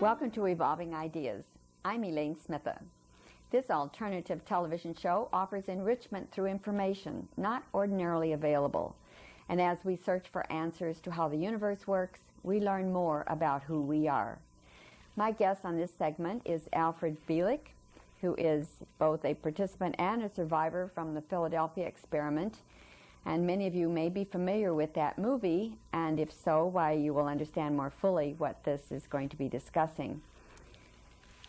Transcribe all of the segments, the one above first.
Welcome to Evolving Ideas. I'm Elaine Smitha. This alternative television show offers enrichment through information not ordinarily available. And as we search for answers to how the universe works, we learn more about who we are. My guest on this segment is Alfred Bielek, who is both a participant and a survivor from the Philadelphia experiment. And many of you may be familiar with that movie, and if so, why you will understand more fully what this is going to be discussing.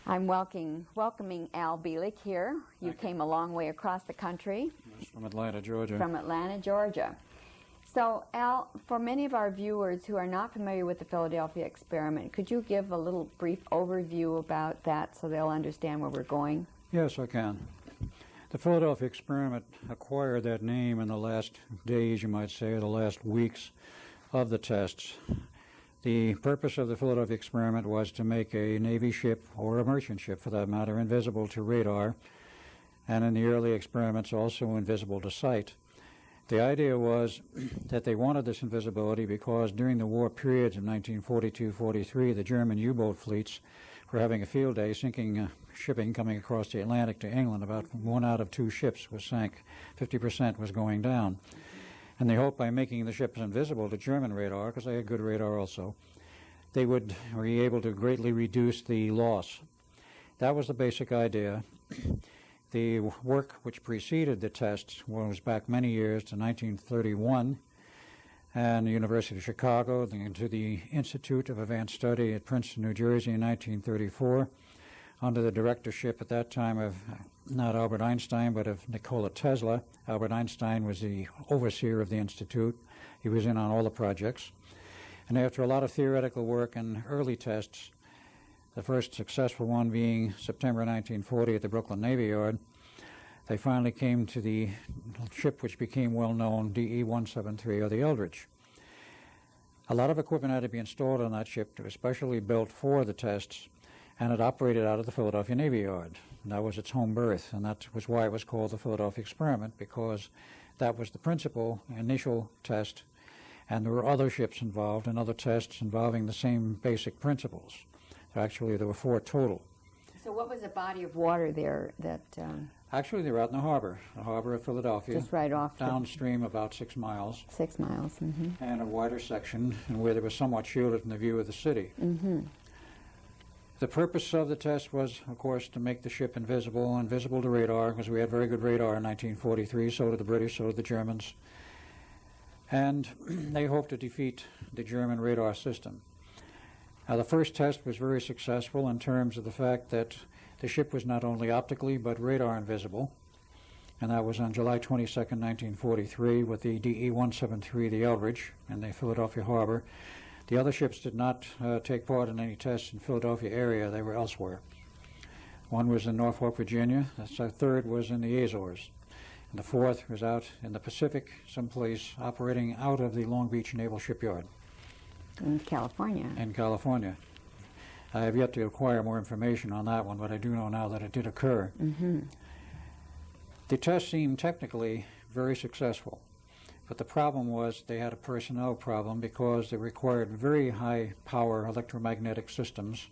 I'm welcoming Al Bielek here. You came a long way across the country. Yes, from Atlanta, Georgia. From Atlanta, Georgia. So, Al, for many of our viewers who are not familiar with the Philadelphia experiment, could you give a little brief overview about that so they'll understand where we're going? Yes, I can. The Philadelphia experiment acquired that name in the last days, you might say, or the last weeks of the tests. The purpose of the Philadelphia experiment was to make a Navy ship, or a merchant ship for that matter, invisible to radar, and in the early experiments also invisible to sight. The idea was that they wanted this invisibility because during the war periods of 1942-43, the German U-boat fleets were having a field day sinking shipping coming across the Atlantic to England. About 1 out of 2 ships was sank. 50% was going down. And they hoped by making the ships invisible to German radar, because they had good radar also, they would be able to greatly reduce the loss. That was the basic idea. The work which preceded the tests was back many years to 1931, and the University of Chicago, to the Institute of Advanced Study at Princeton, New Jersey in 1934, under the directorship at that time of not Albert Einstein, but of Nikola Tesla. Albert Einstein was the overseer of the institute. He was in on all the projects. And after a lot of theoretical work and early tests, the first successful one being September 1940 at the Brooklyn Navy Yard, they finally came to the ship which became well known, DE-173, or the Eldridge. A lot of equipment had to be installed on that ship that was specially built for the tests, and it operated out of the Philadelphia Navy Yard. And that was its home berth, and that was why it was called the Philadelphia experiment, because that was the principal initial test, and there were other ships involved and other tests involving the same basic principles. Actually, there were 4 total. So what was the body of water there that... Actually, they were out in the harbor of Philadelphia. Just right off. Downstream about 6 miles. 6 miles, mm-hmm. And a wider section, and where they were somewhat shielded from the view of the city. Mm-hmm. The purpose of the test was, of course, to make the ship invisible to radar, because we had very good radar in 1943, so did the British, so did the Germans. And they hoped to defeat the German radar system. Now, the first test was very successful in terms of the fact that the ship was not only optically but radar invisible, and that was on July 22nd, 1943, with the DE-173, the Eldridge, in the Philadelphia harbor. The other ships did not take part in any tests in the Philadelphia area. They were elsewhere. One was in Norfolk, Virginia. The third was in the Azores. And the fourth was out in the Pacific, someplace operating out of the Long Beach Naval Shipyard. In California. In California. I have yet to acquire more information on that one, but I do know now that it did occur. Mm-hmm. The test seemed technically very successful, but the problem was they had a personnel problem because they required very high power electromagnetic systems.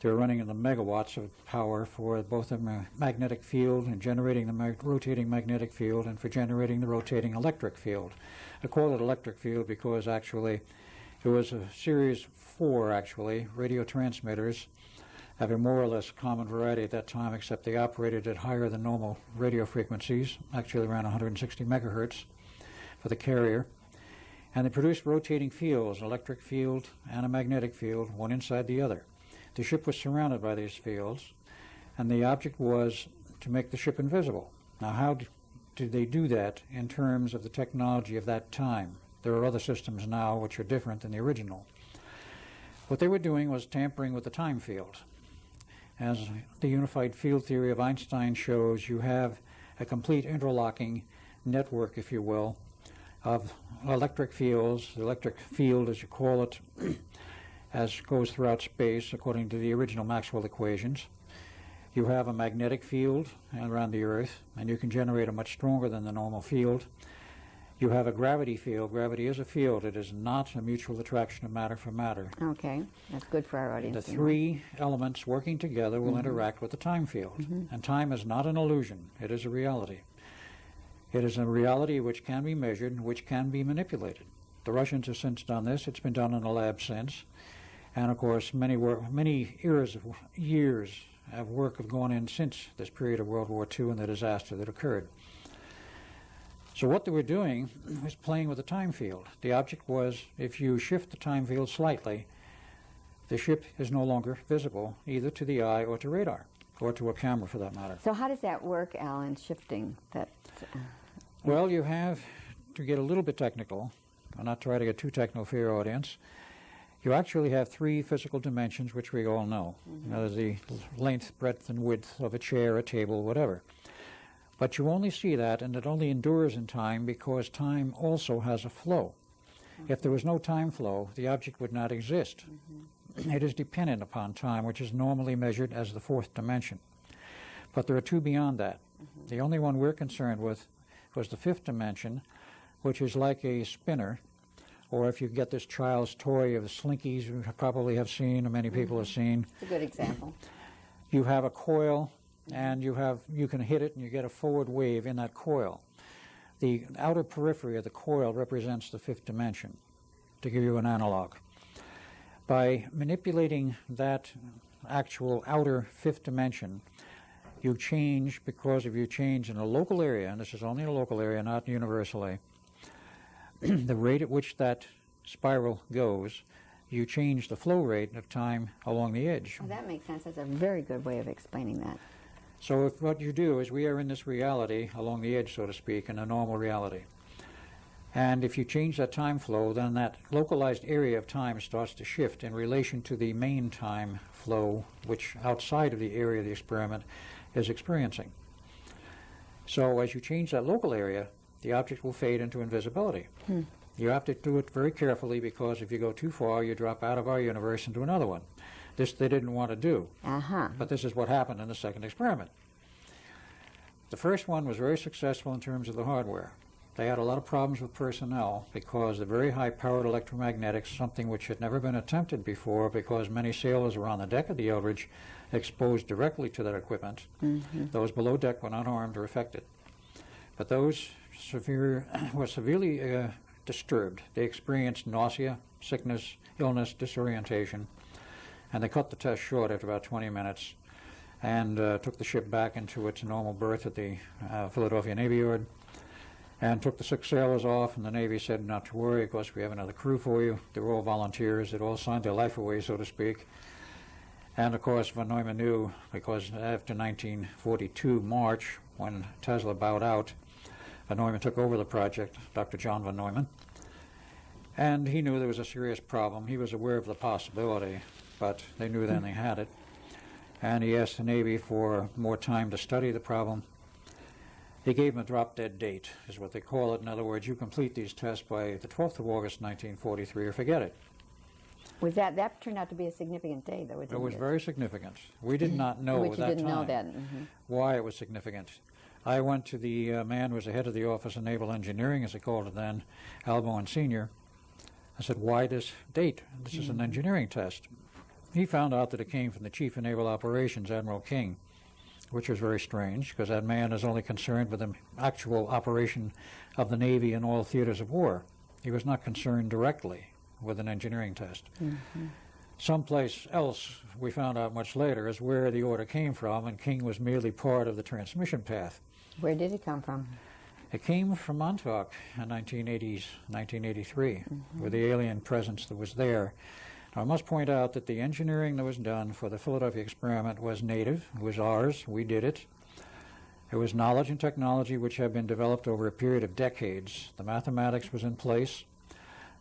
They were running in the megawatts of power for both the magnetic field and generating the rotating magnetic field and for generating the rotating electric field. I call it electric field because actually it was a series 4, actually, radio transmitters having more or less common variety at that time, except they operated at higher than normal radio frequencies, actually around 160 megahertz for the carrier. And they produced rotating fields, an electric field and a magnetic field, one inside the other. The ship was surrounded by these fields, and the object was to make the ship invisible. Now, how did they do that in terms of the technology of that time? There are other systems now which are different than the original. What they were doing was tampering with the time field. As the unified field theory of Einstein shows, you have a complete interlocking network, if you will, of electric fields. The electric field, as you call it, as goes throughout space according to the original Maxwell equations. You have a magnetic field around the Earth, and you can generate a much stronger than the normal field. You have a gravity field. Gravity is a field. It is not a mutual attraction of matter for matter. Okay, that's good for our audience. The to know. three elements working together will interact with the time field. And time is not an illusion. It is a reality. It is a reality which can be measured, which can be manipulated. The Russians have since done this. It's been done in the lab since. And, of course, many years of work have gone in since this period of World War II and the disaster that occurred. So what they were doing was playing with the time field. The object was, if you shift the time field slightly, the ship is no longer visible either to the eye or to radar, or to a camera for that matter. So how does that work, Alan, shifting that? Well, you have, to get a little bit technical, I'll not try to get too technical for your audience, you actually have three physical dimensions which we all know. There's the length, breadth, and width of a chair, a table, whatever. But you only see that, and it only endures in time because time also has a flow. If there was no time flow, the object would not exist. It is dependent upon time, which is normally measured as the fourth dimension. But there are two beyond that. The only one we're concerned with was the fifth dimension, which is like a spinner, or if you get this child's toy of the Slinkies, you probably have seen, or many people have seen. It's a good example. You have a coil, and you can hit it, and you get a forward wave in that coil. The outer periphery of the coil represents the fifth dimension, to give you an analog. By manipulating that actual outer fifth dimension, you change, because if you change in a local area, and this is only a local area, not universally, the rate at which that spiral goes, you change the flow rate of time along the edge. Well, that makes sense. That's a very good way of explaining that. So if what you do is we are in this reality along the edge, so to speak, in a normal reality. And if you change that time flow, then that localized area of time starts to shift in relation to the main time flow, which outside of the area of the experiment is experiencing. So as you change that local area, the object will fade into invisibility. You have to do it very carefully, because if you go too far, you drop out of our universe into another one. This they didn't want to do. But this is what happened in the second experiment. The first one was very successful in terms of the hardware. They had a lot of problems with personnel because the very high-powered electromagnetics, something which had never been attempted before because many sailors were on the deck of the Eldridge exposed directly to that equipment. Those below deck were not harmed or affected. But those were severely disturbed. They experienced nausea, sickness, illness, disorientation, and they cut the test short after about 20 minutes and took the ship back into its normal berth at the Philadelphia Navy Yard and took the 6 sailors off, and the Navy said not to worry, of course we have another crew for you. They were all volunteers. They'd all signed their life away, so to speak. And of course von Neumann knew, because after 1942 March, when Tesla bowed out, von Neumann took over the project, Dr. John von Neumann, and he knew there was a serious problem. He was aware of the possibility, but they knew then they had it. And he asked the Navy for more time to study the problem. They gave him a drop-dead date, is what they call it. In other words, you complete these tests by the 12th of August, 1943, or forget it. Was that turned out to be a significant day, though? It was very significant. We did not know at that time. Which you didn't know then. Why it was significant. I went to the man who was the head of the Office of Naval Engineering, as they called it then, Alboin Sr. I said, why this date? This is an engineering test. He found out that it came from the Chief of Naval Operations, Admiral King, which was very strange, because that man is only concerned with the actual operation of the Navy in all theaters of war. He was not concerned directly with an engineering test. Someplace else, we found out much later, is where the order came from, and King was merely part of the transmission path. Where did it come from? It came from Montauk in 1983, with the alien presence that was there. Now, I must point out that the engineering that was done for the Philadelphia experiment was native. It was ours. We did it. It was knowledge and technology which had been developed over a period of decades. The mathematics was in place.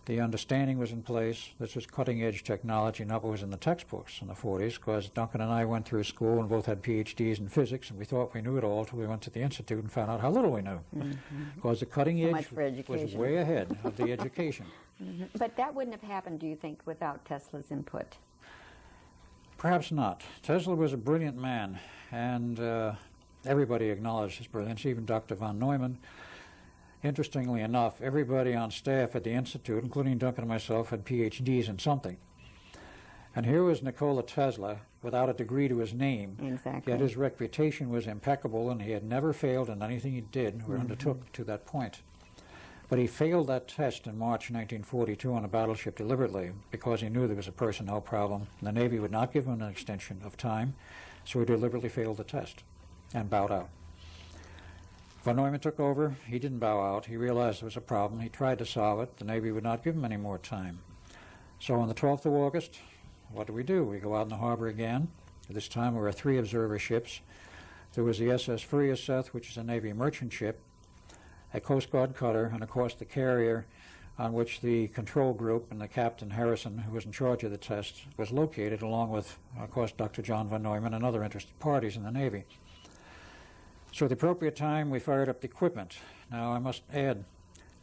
The understanding was in place. This was cutting-edge technology, not what was in the textbooks in the 40s, because Duncan and I went through school and both had PhDs in physics, and we thought we knew it all until we went to the Institute and found out how little we knew. Because the cutting edge was way ahead of the education. But that wouldn't have happened, do you think, without Tesla's input? Perhaps not. Tesla was a brilliant man, and everybody acknowledged his brilliance, even Dr. von Neumann. Interestingly enough, everybody on staff at the Institute, including Duncan and myself, had PhDs in something. And here was Nikola Tesla without a degree to his name. Exactly. Yet his reputation was impeccable, and he had never failed in anything he did or undertook to that point. But he failed that test in March 1942 on a battleship deliberately because he knew there was a personnel problem. The Navy would not give him an extension of time, so he deliberately failed the test and bowed out. Von Neumann took over. He didn't bow out. He realized there was a problem. He tried to solve it. The Navy would not give him any more time. So on the 12th of August, what do? We go out in the harbor again. This time there were 3 observer ships. There was the SS Frieseth, which is a Navy merchant ship, a Coast Guard cutter, and of course the carrier on which the control group and the Captain Harrison, who was in charge of the test, was located, along with, of course, Dr. John von Neumann and other interested parties in the Navy. So at the appropriate time, we fired up the equipment. Now, I must add,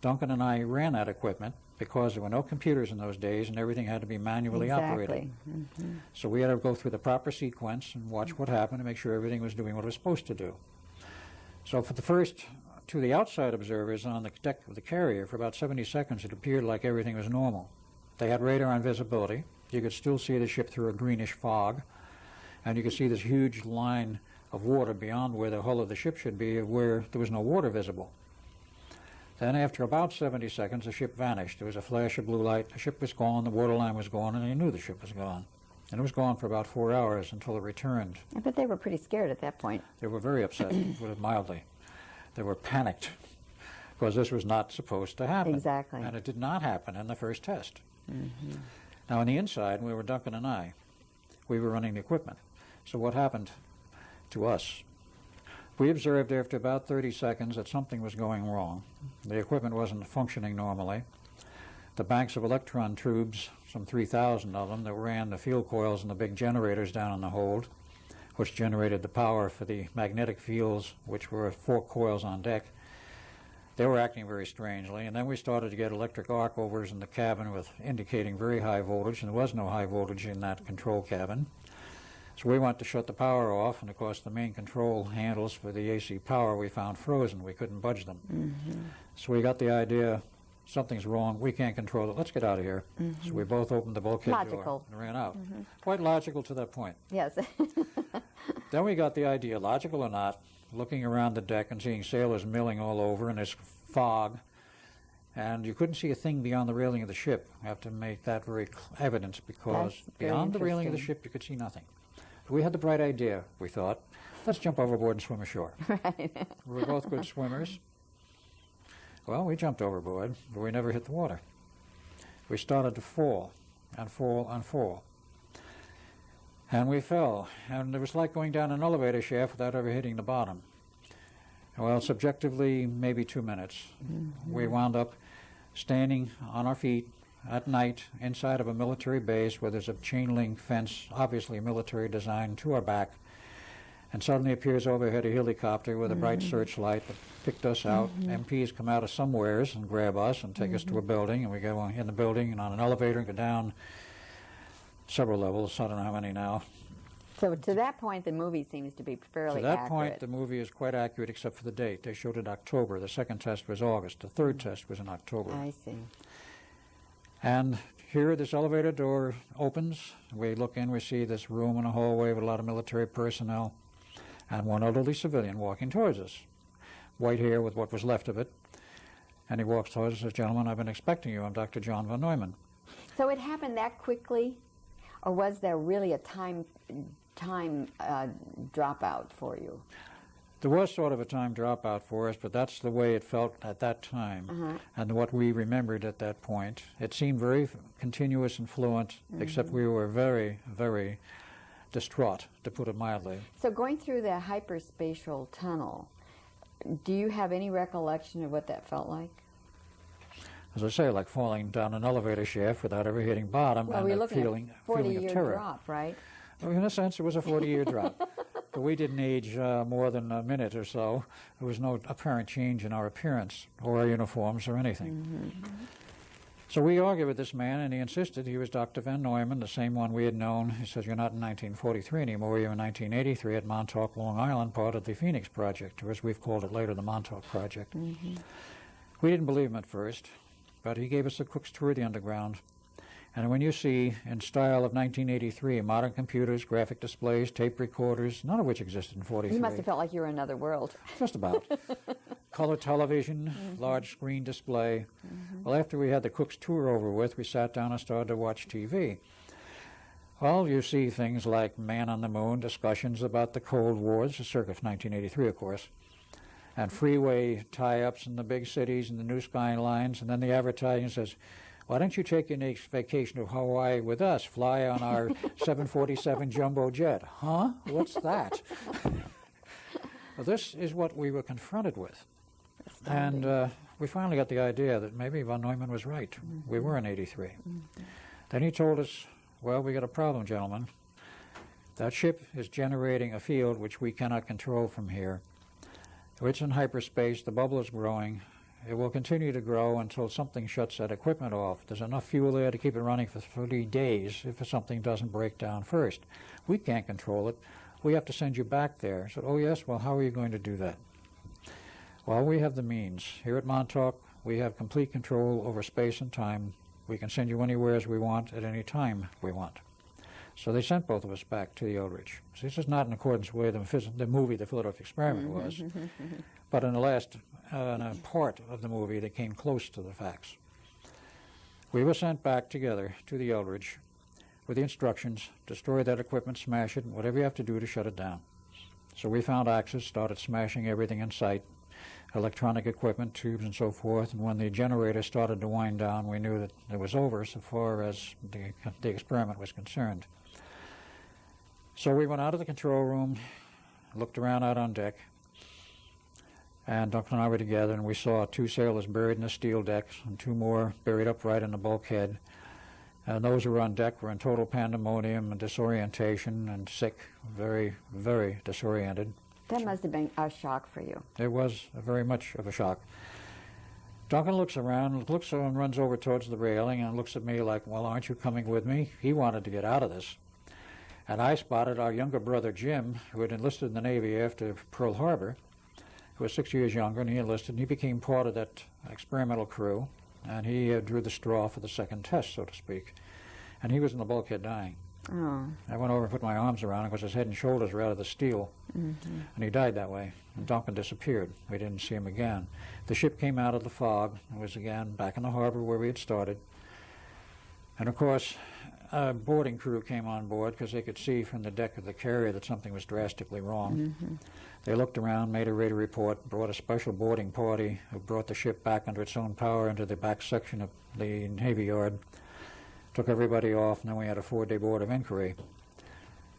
Duncan and I ran that equipment because there were no computers in those days and everything had to be manually operated. So we had to go through the proper sequence and watch what happened to make sure everything was doing what it was supposed to do. So for the first, to the outside observers on the deck of the carrier, for about 70 seconds, it appeared like everything was normal. They had radar and visibility. You could still see the ship through a greenish fog, and you could see this huge line of water beyond where the hull of the ship should be, where there was no water visible. Then after about 70 seconds, the ship vanished. There was a flash of blue light. The ship was gone, the water line was gone, and they knew the ship was gone. And it was gone for about 4 hours until it returned. I bet they were pretty scared at that point. They were very upset, to put it mildly. They were panicked because this was not supposed to happen. Exactly. And it did not happen in the first test. Now on the inside, we were Duncan and I. We were running the equipment. So what happened to us? We observed after about 30 seconds that something was going wrong. The equipment wasn't functioning normally. The banks of electron tubes, some 3,000 of them, that ran the field coils and the big generators down in the hold, which generated the power for the magnetic fields, which were 4 coils on deck, they were acting very strangely. And then we started to get electric arc overs in the cabin with indicating very high voltage, and there was no high voltage in that control cabin. So we went to shut the power off, and of course the main control handles for the AC power we found frozen. We couldn't budge them. So we got the idea, something's wrong, we can't control it, let's get out of here. So we both opened the bulkhead door and ran out. Quite logical to that point. Yes. Then we got the idea, logical or not, looking around the deck and seeing sailors milling all over in this fog, and you couldn't see a thing beyond the railing of the ship. I have to make that very evident, because beyond the railing of the ship you could see nothing. So we had the bright idea, we thought, let's jump overboard and swim ashore. Right. We were both good swimmers. Well, we jumped overboard, but we never hit the water. We started to fall and fall and fall. And we fell, and it was like going down an elevator shaft without ever hitting the bottom. Well, subjectively, maybe 2 minutes. We wound up standing on our feet at night inside of a military base where there's a chain link fence, obviously military design, to our back. And suddenly appears overhead a helicopter with a bright searchlight that picked us out. MPs come out of somewheres and grab us and take us to a building, and we go in the building and on an elevator and go down several levels, I don't know how many now. So to that point, the movie seems to be fairly accurate. To that point, the movie is quite accurate except for the date. They showed it October. The second test was August. The third test was in October. I see. And here this elevator door opens. We look in, we see this room and a hallway with a lot of military personnel and one elderly civilian walking towards us. White hair with what was left of it. And he walks towards us and says, "Gentlemen, I've been expecting you. I'm Dr. John von Neumann." So it happened that quickly? Or was there really a time dropout for you? There was sort of a time dropout for us, but that's the way it felt at that time, and what we remembered at that point. It seemed very continuous and fluent, except we were very, very distraught, to put it mildly. So going through the hyperspatial tunnel, do you have any recollection of what that felt like? As I say, like falling down an elevator shaft without ever hitting bottom, Well, and we're a looking feeling at a of 40-year terror. drop, right? Well, in a sense, it was a 40-year drop. But we didn't age more than a minute or so. There was no apparent change in our appearance or our uniforms or anything. So we argued with this man, and he insisted he was Dr. von Neumann, the same one we had known. He says, "You're not in 1943 anymore. You're in 1983 at Montauk, Long Island, part of the Phoenix Project," or as we've called it later, the Montauk Project. We didn't believe him at first, but he gave us a cook's tour of the underground. And when you see, in style of 1983, modern computers, graphic displays, tape recorders, none of which existed in 43. You must have felt like you were in another world. Just about. Color television, large screen display. Well, after we had the cook's tour over with, we sat down and started to watch TV. Well, you see things like Man on the Moon, discussions about the Cold War, this is circa 1983, of course, and freeway tie-ups in the big cities and the new skylines, and then the advertising says, why don't you take your next vacation to Hawaii with us, fly on our 747 jumbo jet? Huh? What's that? Well, this is what we were confronted with. And we finally got the idea that maybe von Neumann was right. We were in 83. Then he told us, well, we got a problem, gentlemen. That ship is generating a field which we cannot control from here. It's in hyperspace. The bubble is growing. It will continue to grow until something shuts that equipment off. There's enough fuel there to keep it running for 30 days if something doesn't break down first. We can't control it. We have to send you back there. I said, oh, yes? Well, how are you going to do that? Well, we have the means. Here at Montauk, we have complete control over space and time. We can send you anywhere as we want at any time we want. So they sent both of us back to the Eldridge. So this is not in accordance with the movie The Philadelphia Experiment was, but in the last in a part of the movie that came close to the facts. We were sent back together to the Eldridge with the instructions, destroy that equipment, smash it, whatever you have to do to shut it down. So we found axes, started smashing everything in sight, electronic equipment, tubes, and so forth, and when the generator started to wind down, we knew that it was over so far as the experiment was concerned. So we went out of the control room, looked around out on deck, and Duncan and I were together, and we saw 2 sailors buried in the steel decks and 2 more buried upright in the bulkhead. And those who were on deck were in total pandemonium and disorientation and sick, very, very disoriented. That must have been a shock for you. It was very much of a shock. Duncan looks around, looks and runs over towards the railing and looks at me like, well, aren't you coming with me? He wanted to get out of this. And I spotted our younger brother, Jim, who had enlisted in the Navy after Pearl Harbor, who was 6 years younger, and he enlisted, and he became part of that experimental crew, and he drew the straw for the second test, so to speak. And he was in the bulkhead dying. Oh. I went over and put my arms around him because his head and shoulders were out of the steel, and he died that way. And Duncan disappeared. We didn't see him again. The ship came out of the fog and was again back in the harbor where we had started. And, of course, a boarding crew came on board because they could see from the deck of the carrier that something was drastically wrong. They looked around, made a radar report, brought a special boarding party who brought the ship back under its own power into the back section of the Navy Yard, took everybody off, and then we had a 4-day board of inquiry.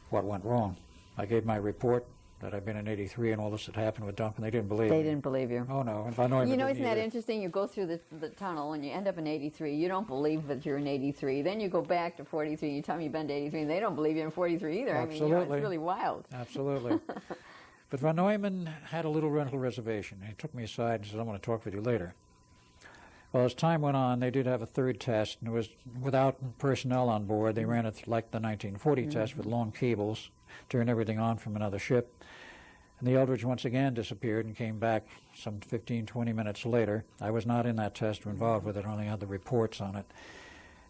What went wrong? I gave my report that I'd been in 83 and all this had happened with Duncan. They didn't believe me. They didn't believe you. Oh, no. If I know You know, isn't that interesting? You go through the tunnel and you end up in 83. You don't believe that you're in 83. Then you go back to 43 and you tell me you've been to 83, and they don't believe you in 43 either. Absolutely. I mean, you know, it's really wild. Absolutely. But von Neumann had a little rental reservation. He took me aside and said, I want to talk with you later. Well, as time went on, they did have a third test, and it was without personnel on board. They ran it like the 1940 test with long cables, turned everything on from another ship. And the Eldridge once again disappeared and came back some 15, 20 minutes later. I was not in that test or involved with it, I only had the reports on it.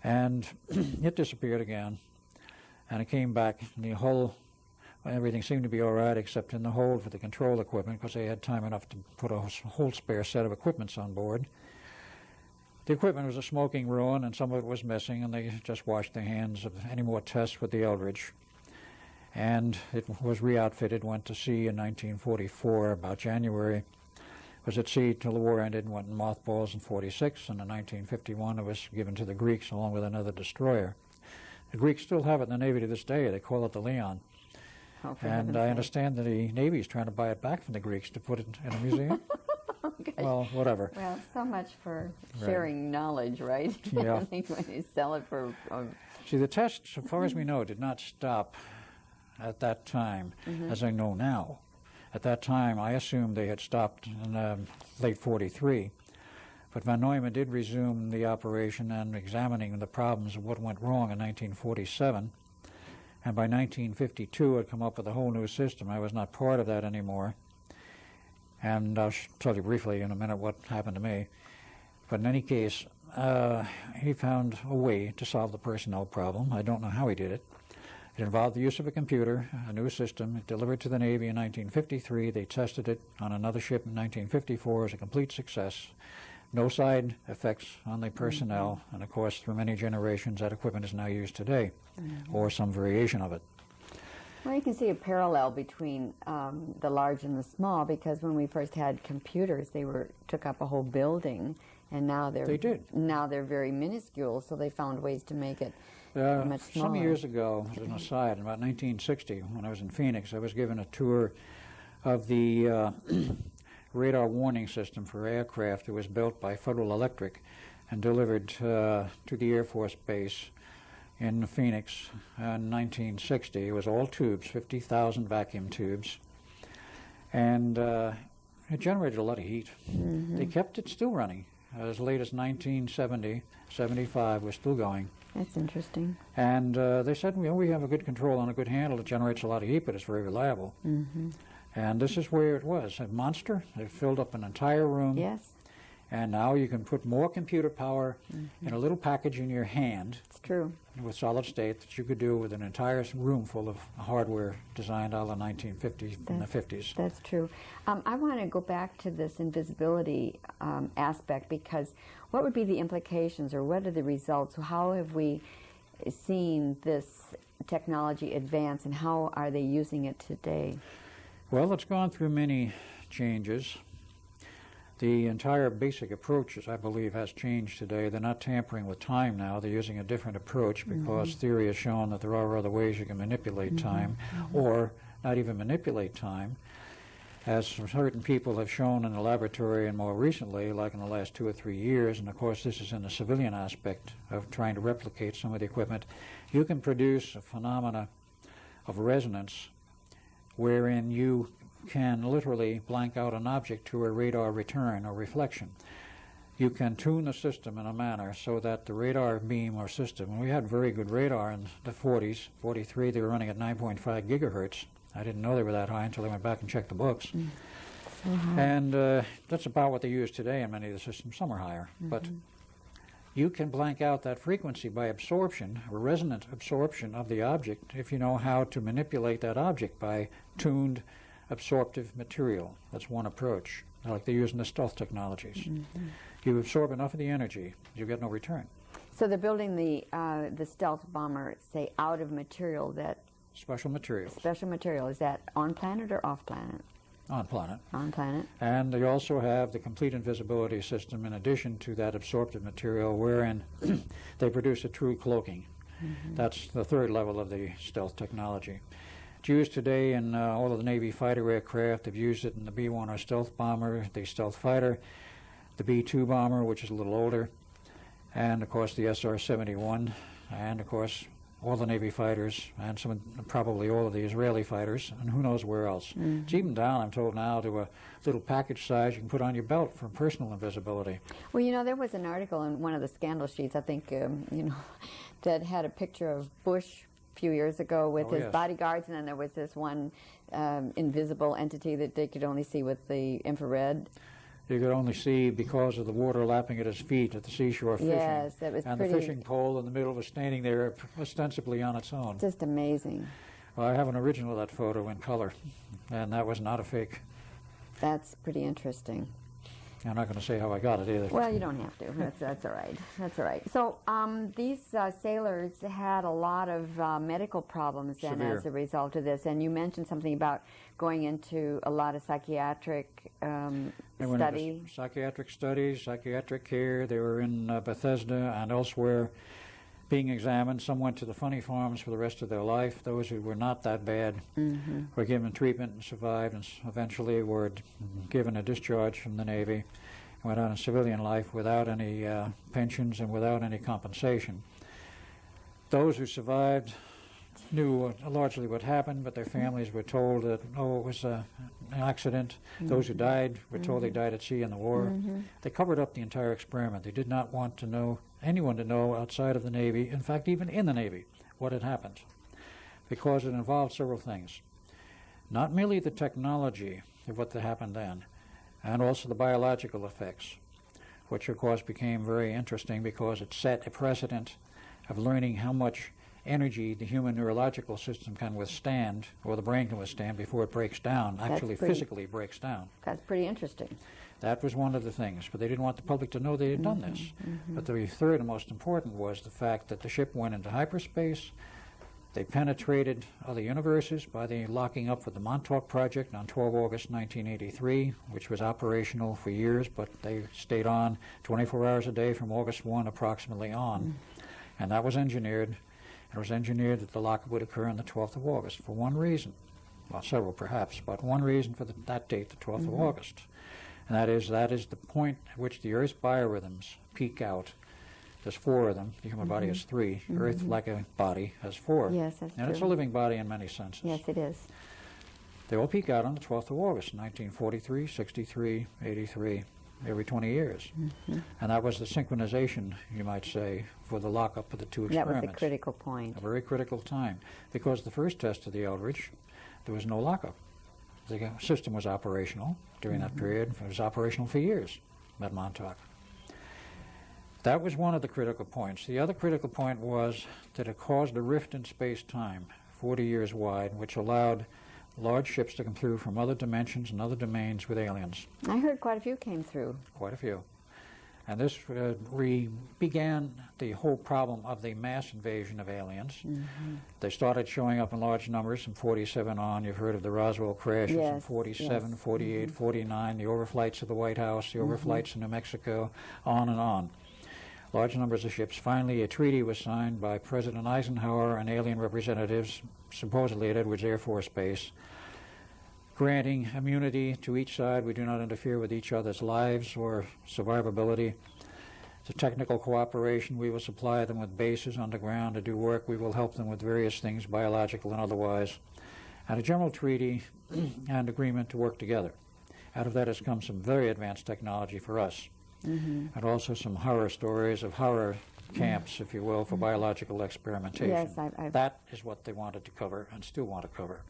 And it disappeared again. And it came back, and the whole, everything seemed to be all right except in the hold for the control equipment because they had time enough to put a whole spare set of equipments on board. The equipment was a smoking ruin, and some of it was missing, and they just washed their hands of any more tests with the Eldridge. And it was re-outfitted, went to sea in 1944, about January. Was at sea till the war ended and went in mothballs in 46, and in 1951 it was given to the Greeks along with another destroyer. The Greeks still have it in the Navy to this day. They call it the Leon. And I understand that the Navy is trying to buy it back from the Greeks to put it in a museum. Okay. Well, whatever. Well, so much for sharing knowledge, right? Yeah. I think when you sell it for... See, the test, so far as we know, did not stop at that time, as I know now. At that time, I assumed they had stopped in late 43. But von Neumann did resume the operation and examining the problems of what went wrong in 1947. And by 1952, had come up with a whole new system. I was not part of that anymore. And I'll tell you briefly in a minute what happened to me. But in any case, he found a way to solve the personnel problem. I don't know how he did it. It involved the use of a computer, a new system. It delivered to the Navy in 1953. They tested it on another ship in 1954 as a complete success. No side effects on the personnel, and of course, through many generations, that equipment is now used today, or some variation of it. Well, you can see a parallel between the large and the small, because when we first had computers, they took up a whole building, and now they're very minuscule. So they found ways to make it much smaller. Some years ago, as an aside, in about 1960, when I was in Phoenix, I was given a tour of the radar warning system for aircraft that was built by Federal Electric and delivered to the Air Force Base in Phoenix in 1960. It was all tubes, 50,000 vacuum tubes, and it generated a lot of heat. They kept it still running. As late as 1970, 75, we're still going. That's interesting. And they said, we have a good control on a good handle. It generates a lot of heat, but it's very reliable. And this is where it was. A monster. It filled up an entire room. Yes. And now you can put more computer power in a little package in your hand. It's true. With solid state that you could do with an entire room full of hardware designed out of the 1950s and the 50s. That's true. I want to go back to this invisibility aspect, because what would be the implications, or what are the results? How have we seen this technology advance, and how are they using it today? Well, it's gone through many changes. The entire basic approach, I believe, has changed today. They're not tampering with time now. They're using a different approach because theory has shown that there are other ways you can manipulate time, or not even manipulate time, as certain people have shown in the laboratory and more recently, like in the last 2 or 3 years, and of course this is in the civilian aspect of trying to replicate some of the equipment. You can produce a phenomena of resonance wherein you can literally blank out an object to a radar return or reflection. You can tune the system in a manner so that the radar beam or system, and we had very good radar in the 40s, 43, they were running at 9.5 gigahertz. I didn't know they were that high until I went back and checked the books. And that's about what they use today in many of the systems. Some are higher. But you can blank out that frequency by absorption, or resonant absorption of the object, if you know how to manipulate that object by tuned absorptive material. That's one approach, like they use in the stealth technologies. You absorb enough of the energy, you get no return. So they're building the stealth bomber, say, out of material that... Special materials. Special material. Is that on planet or off planet? On planet. On planet. And they also have the complete invisibility system in addition to that absorptive material, wherein they produce a true cloaking. That's the third level of the stealth technology. It's used today in all of the Navy fighter aircraft. They've used it in the B-1 stealth bomber, the stealth fighter, the B-2 bomber, which is a little older, and of course the SR-71, and of course all the Navy fighters, and probably all of the Israeli fighters, and who knows where else. It's even down, I'm told now, to a little package size you can put on your belt for personal invisibility. Well, you know, there was an article in one of the scandal sheets, I think, that had a picture of Bush a few years ago with his bodyguards, and then there was this one invisible entity that they could only see with the infrared. You could only see because of the water lapping at his feet at the seashore fishing. Yes, that was and pretty... the fishing pole in the middle was standing there ostensibly on its own. Just amazing. Well, I have an original of that photo in color, and that was not a fake. That's pretty interesting. I'm not going to say how I got it either. Well, you don't have to. That's all right. That's all right. So these sailors had a lot of medical problems then as a result of this, and you mentioned something about going into a lot of psychiatric study. Psychiatric studies, psychiatric care. They were in Bethesda and elsewhere being examined. Some went to the funny farms for the rest of their life. Those who were not that bad were given treatment and survived, and eventually were given a discharge from the Navy and went on in civilian life without any pensions and without any compensation. Those who survived knew largely what happened, but their families were told that, it was an accident. Those who died were told they died at sea in the war. They covered up the entire experiment. They did not want anyone to know outside of the Navy, in fact even in the Navy, what had happened, because it involved several things. Not merely the technology of what happened then, and also the biological effects. which of course became very interesting because it set a precedent of learning how much energy the human neurological system can withstand, or the brain can withstand, before it breaks down, actually physically breaks down. That's pretty interesting. That was one of the things, but they didn't want the public to know they had done this. But the third and most important was the fact that the ship went into hyperspace. They penetrated other universes by the locking up with the Montauk Project on 12 August 1983, which was operational for years, but they stayed on 24 hours a day from August 1 approximately on. And that was engineered. It was engineered that the lockup would occur on the 12th of August for one reason. Well, several perhaps, but one reason for that date, the 12th of August. And that is the point at which the Earth's biorhythms peak out. There's four of them. The human body has three. Earth, like a body, has four. Yes, that's true. And it's a living body in many senses. Yes, it is. They all peak out on the 12th of August, 1943, 63, 83, every 20 years. And that was the synchronization, you might say, for the lockup of the two experiments. That was the critical point. A very critical time. Because the first test of the Eldridge, there was no lockup. The system was operational during that period. It was operational for years at Montauk. That was one of the critical points. The other critical point was that it caused a rift in space-time, 40 years wide, which allowed large ships to come through from other dimensions and other domains with aliens. I heard quite a few came through. Quite a few. And this began the whole problem of the mass invasion of aliens. They started showing up in large numbers from 47 on. You've heard of the Roswell crashes in 47, 48, 49, the overflights of the White House, the overflights in New Mexico, on and on. Large numbers of ships. Finally, a treaty was signed by President Eisenhower and alien representatives, supposedly at Edwards Air Force Base, granting immunity to each side. We do not interfere with each other's lives or survivability. The technical cooperation, we will supply them with bases underground to do work. We will help them with various things, biological and otherwise. And a general treaty and agreement to work together. Out of that has come some very advanced technology for us. And also some horror stories of horror camps, if you will, for biological experimentation. Yes, That is what they wanted to cover and still want to cover.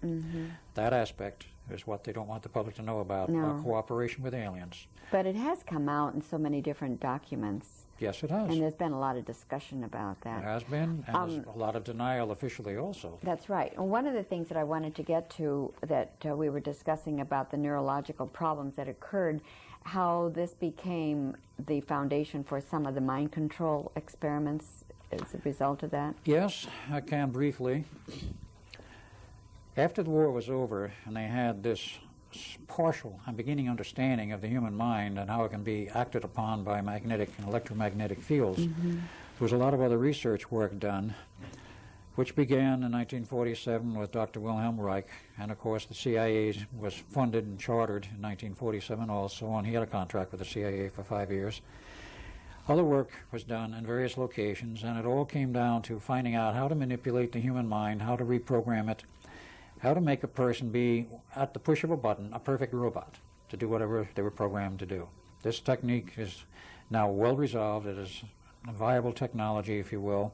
That aspect is what they don't want the public to know about, our cooperation with aliens. But it has come out in so many different documents. Yes, it has. And there's been a lot of discussion about that. There has been, and there's a lot of denial officially also. That's right. And one of the things that I wanted to get to that we were discussing about the neurological problems that occurred, how this became the foundation for some of the mind control experiments as a result of that? Yes, I can briefly. After the war was over and they had this partial and beginning understanding of the human mind and how it can be acted upon by magnetic and electromagnetic fields, there was a lot of other research work done, which began in 1947 with Dr. Wilhelm Reich, and of course the CIA was funded and chartered in 1947 also, and he had a contract with the CIA for 5 years. Other work was done in various locations, and it all came down to finding out how to manipulate the human mind, how to reprogram it, how to make a person be, at the push of a button, a perfect robot to do whatever they were programmed to do. This technique is now well resolved. It is a viable technology, if you will,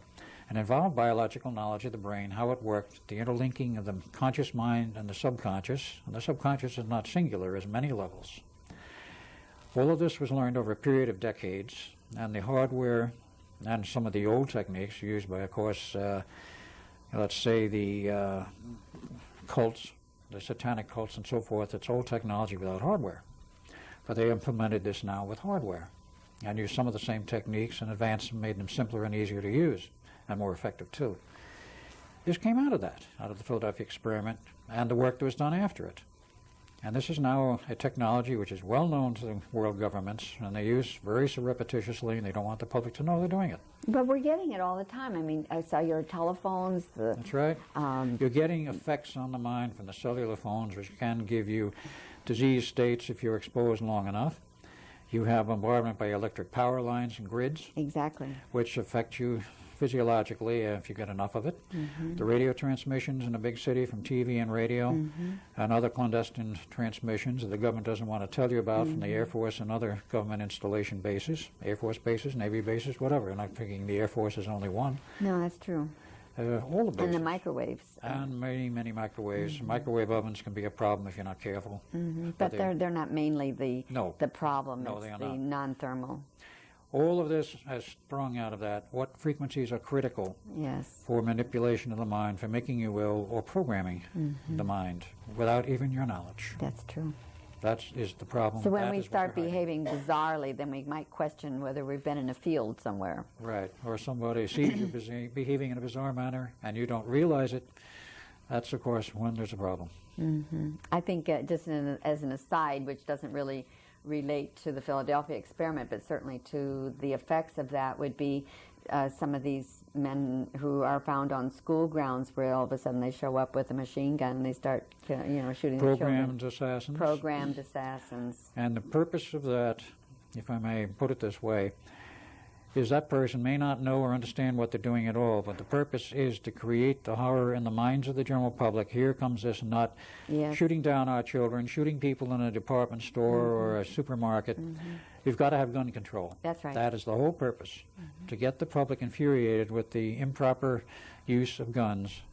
and involved biological knowledge of the brain, how it worked, the interlinking of the conscious mind and the subconscious. And the subconscious is not singular, as many levels. All of this was learned over a period of decades, and the hardware and some of the old techniques used by, of course, let's say the cults, the satanic cults and so forth, it's old technology without hardware. But they implemented this now with hardware and used some of the same techniques and advanced and made them simpler and easier to use and more effective too. This came out of that, out of the Philadelphia experiment and the work that was done after it. And this is now a technology which is well known to the world governments, and they use very surreptitiously, and they don't want the public to know they're doing it. But we're getting it all the time. I mean, cellular telephones. That's right. You're getting effects on the mind from the cellular phones, which can give you disease states if you're exposed long enough. You have bombardment by electric power lines and grids. Exactly. Which affect you physiologically if you get enough of it. The radio transmissions in a big city from TV and radio, and other clandestine transmissions that the government doesn't want to tell you about from the Air Force and other government installation bases, Air Force bases, Navy bases, whatever. And I'm thinking the Air Force is only one. No, that's true. All the bases. And the microwaves. And many, many microwaves. Microwave ovens can be a problem if you're not careful. But they're not mainly the problem. No, It's they are the not. non-thermal. All of this has sprung out of that. What frequencies are critical Yes. for manipulation of the mind, for making you ill, or programming the mind without even your knowledge? That's true. That is the problem. So when That we is what start you're hiding. behaving bizarrely, then we might question whether we've been in a field somewhere. Right, or somebody sees you behaving in a bizarre manner and you don't realize it. That's, of course, when there's a problem. I think just as an aside, which doesn't really relate to the Philadelphia experiment, but certainly to the effects of that, would be some of these men who are found on school grounds where all of a sudden they show up with a machine gun and they start, shooting the children. Programmed assassins. Programmed assassins. And the purpose of that, if I may put it this way, is that person may not know or understand what they're doing at all, but the purpose is to create the horror in the minds of the general public. Here comes this nut Yes. shooting down our children, shooting people in a department store or a supermarket. You've got to have gun control. That's right. That is the whole purpose, to get the public infuriated with the improper use of guns.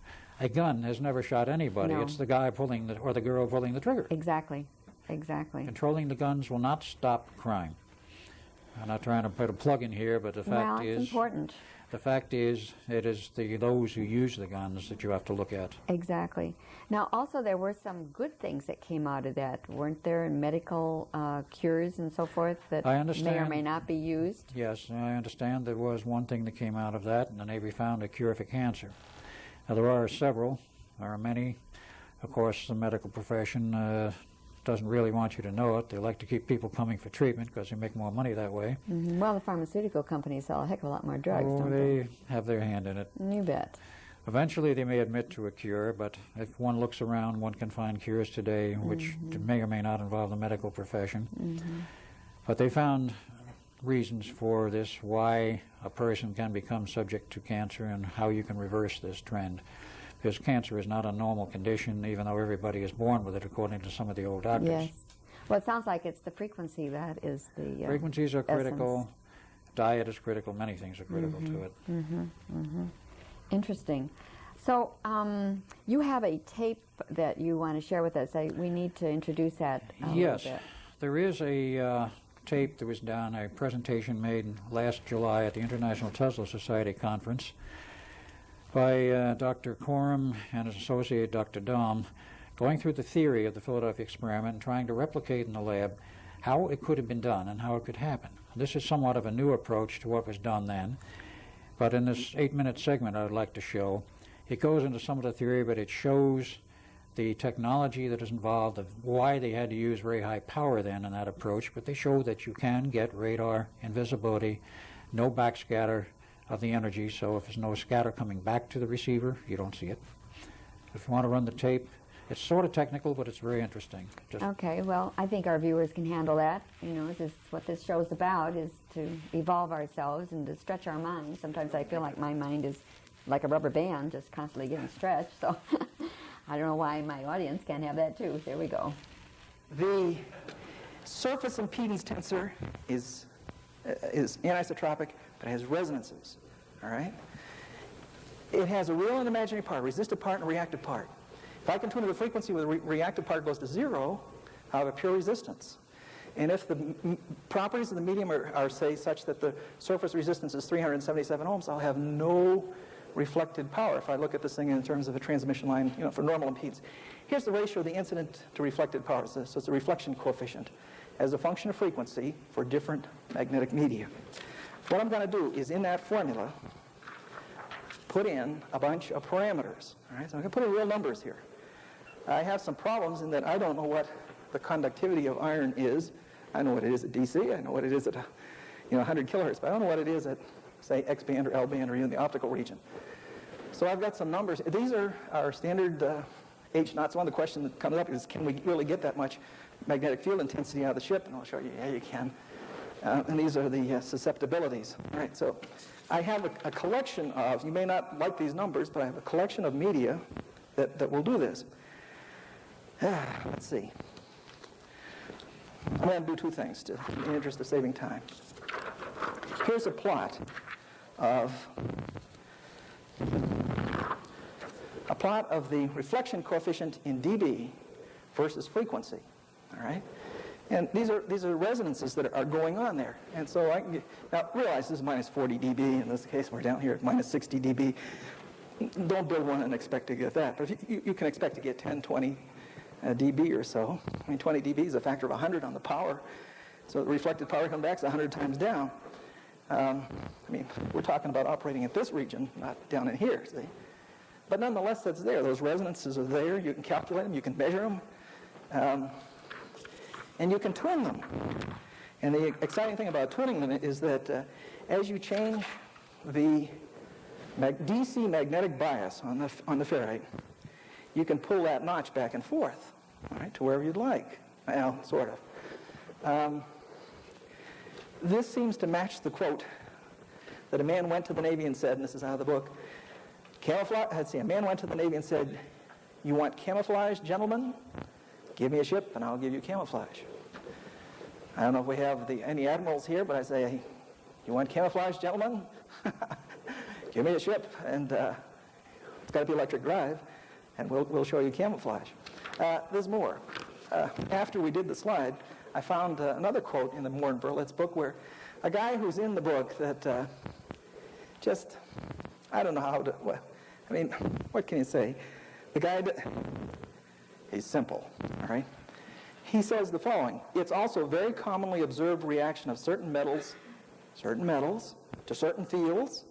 A gun has never shot anybody. No. It's the guy pulling or the girl pulling the trigger. Exactly. Exactly. Controlling the guns will not stop crime. I'm not trying to put a plug in here, but the fact Well, it's is, important. the fact is, it is those who use the guns that you have to look at. Exactly. Now, also, there were some good things that came out of that, weren't there? Medical cures and so forth that I may or understand. may not be used. Yes, I understand there was one thing that came out of that, and the Navy found a cure for cancer. Now, there are several. There are many. Of course, the medical profession doesn't really want you to know it. They like to keep people coming for treatment because they make more money that way. Well, the pharmaceutical companies sell a heck of a lot more drugs, Oh, don't they? they have their hand in it. You bet. Eventually, they may admit to a cure, but if one looks around, one can find cures today which may or may not involve the medical profession. But they found reasons for this, why a person can become subject to cancer and how you can reverse this trend. Because cancer is not a normal condition, even though everybody is born with it, according to some of the old doctors. Yes. Well, it sounds like it's the frequency that is the Frequencies are critical. essence. Diet is critical. Many things are critical to it. Interesting. So you have a tape that you want to share with us. We need to introduce that a Yes. little bit. There is a tape that was done, a presentation made last July at the International Tesla Society Conference by Dr. Coram and his associate, Dr. Dahm, going through the theory of the Philadelphia experiment and trying to replicate in the lab how it could have been done and how it could happen. This is somewhat of a new approach to what was done then, but in this 8-minute segment I would like to show, it goes into some of the theory, but it shows the technology that is involved, of why they had to use very high power then in that approach, but they show that you can get radar, invisibility, no backscatter of the energy, so if there's no scatter coming back to the receiver, you don't see it. If you want to run the tape, it's sort of technical, but it's very interesting. Just Okay, well, I think our viewers can handle that. This is what this show's about, is to evolve ourselves and to stretch our minds. Sometimes I feel like my mind is like a rubber band, just constantly getting stretched, so I don't know why my audience can't have that too. There we go. The surface impedance tensor is anisotropic, but it has resonances, all right? It has a real and imaginary part, a resistive part and a reactive part. If I can tune the frequency where the reactive part goes to 0, I have a pure resistance. And if the properties of the medium are, say, such that the surface resistance is 377 ohms, I'll have no reflected power if I look at this thing in terms of a transmission line, for normal impedance. Here's the ratio of the incident to reflected power. So it's a reflection coefficient as a function of frequency for different magnetic media. What I'm going to do is, in that formula, put in a bunch of parameters. All right? So I'm going to put in real numbers here. I have some problems in that I don't know what the conductivity of iron is. I know what it is at DC. I know what it is at 100 kilohertz, but I don't know what it is at, say, X band or L band or even the optical region. So I've got some numbers. These are our standard H naughts. One of the questions that comes up is, can we really get that much magnetic field intensity out of the ship? And I'll show you, yeah, you can. And these are the susceptibilities. All right, so I have a collection of, you may not like these numbers, but I have a collection of media that will do this. Let's see. I'm going to do two things in the interest of saving time. Here's a plot of the reflection coefficient in dB versus frequency. All right? And these are resonances that are going on there. And so I can get, now realize this is minus 40 dB. In this case, we're down here at minus 60 dB. Don't build one and expect to get that. But you can expect to get 10, 20 dB or so. I mean, 20 dB is a factor of 100 on the power. So the reflected power comes back 100 times down. I mean, we're talking about operating at this region, not down in here, see? But nonetheless, that's there. Those resonances are there. You can calculate them. You can measure them. And you can tune them. And the exciting thing about tuning them is that as you change the DC magnetic bias on the ferrite, you can pull that notch back and forth, all right, to wherever you'd like. Well, sort of. This seems to match the quote that a man went to the Navy and said, and this is out of the book, a man went to the Navy and said, "You want camouflage, gentlemen? Give me a ship and I'll give you camouflage." I don't know if we have any admirals here, but I say, "You want camouflage, gentlemen? Give me a ship, and it's got to be electric drive, and we'll show you camouflage." There's more. After we did the slide, I found another quote in the Moore and Berlitz book where a guy who's in the book that just, I don't know how to, I mean, what can you say? The guy, he's simple, all right? He says the following: "It's also a very commonly observed reaction of certain metals to certain fields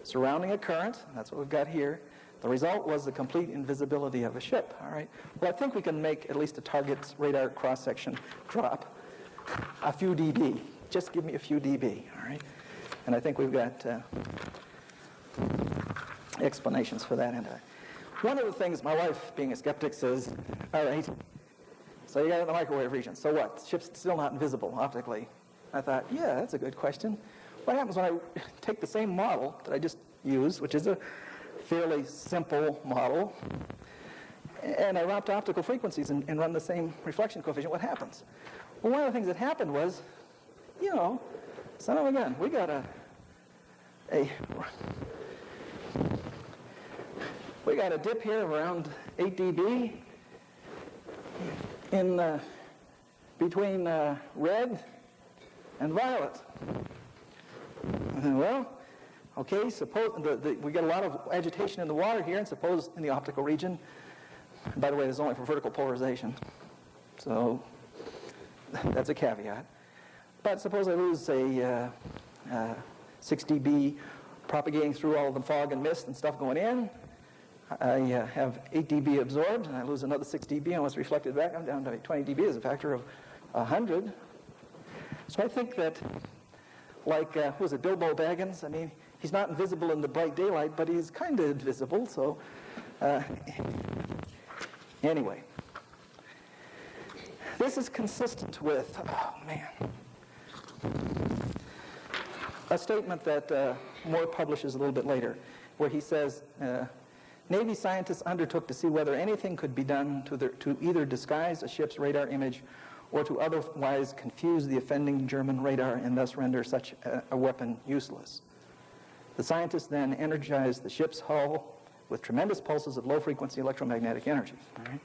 surrounding a current," that's what we've got here. "The result was the complete invisibility of a ship." All right. Well, I think we can make at least a target's radar cross-section drop a few dB. Just give me a few dB, all right? And I think we've got explanations for that. And one of the things my wife, being a skeptic, says, "All right, so you got it in the microwave region. So what? The ship's still not invisible optically." I thought, yeah, that's a good question. What happens when I take the same model that I just used, which is a fairly simple model, and I route to optical frequencies and run the same reflection coefficient? What happens? Well, one of the things that happened was, you know, son of a gun, we got a dip here of around 8 dB in between red and violet. Well, okay, suppose we get a lot of agitation in the water here, and suppose in the optical region, by the way, this is only for vertical polarization, so that's a caveat. But suppose I lose a 6 dB propagating through all of the fog and mist and stuff going in. I have 8 dB absorbed, and I lose another 6 dB, and what's reflected back, I'm down to 20 dB as a factor of 100. So I think that, like, who was it, Bilbo Baggins? I mean, he's not invisible in the bright daylight, but he's kind of invisible, so anyway. This is consistent with, oh man, a statement that Moore publishes a little bit later, where he says, Navy scientists undertook to see whether anything could be done to either disguise a ship's radar image or to otherwise confuse the offending German radar and thus render such a weapon useless. The scientists then energized the ship's hull with tremendous pulses of low-frequency electromagnetic energy. All right?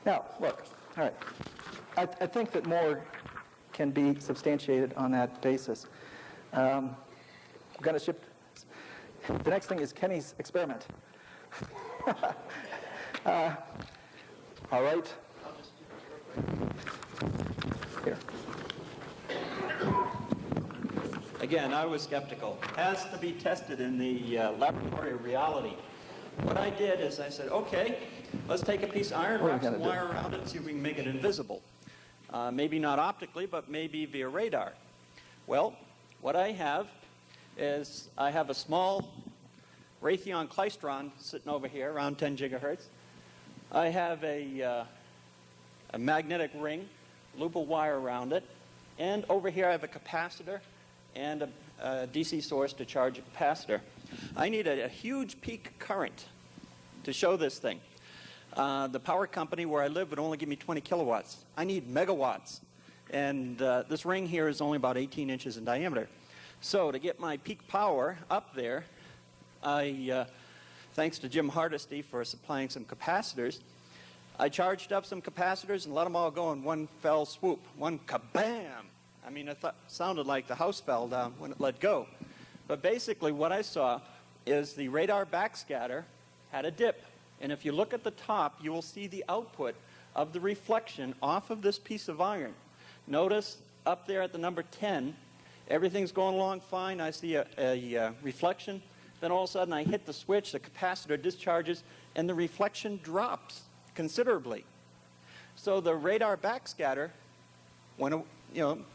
Now, look, all right. I think that more can be substantiated on that basis. I'm going to ship. The next thing is Kenny's experiment. All right. Here. Again, I was skeptical. Has to be tested in the laboratory of reality. What I did is I said, okay, let's take a piece of iron, wrap some wire around it, and see if we can make it invisible. Maybe not optically, but maybe via radar. Well, what I have is I have a small Raytheon klystron sitting over here, around 10 gigahertz. I have a magnetic ring, loop of wire around it, and over here I have a capacitor and a DC source to charge a capacitor. I need a huge peak current to show this thing. The power company where I live would only give me 20 kilowatts. I need megawatts. And this ring here is only about 18 inches in diameter. So to get my peak power up there, I, thanks to Jim Hardesty for supplying some capacitors, I charged up some capacitors and let them all go in one fell swoop, one kabam. I mean, it sounded like the house fell down when it let go. But basically what I saw is the radar backscatter had a dip. And if you look at the top, you will see the output of the reflection off of this piece of iron. Notice up there at the number 10, everything's going along fine. I see a reflection. Then all of a sudden I hit the switch, the capacitor discharges, and the reflection drops considerably. So the radar backscatter went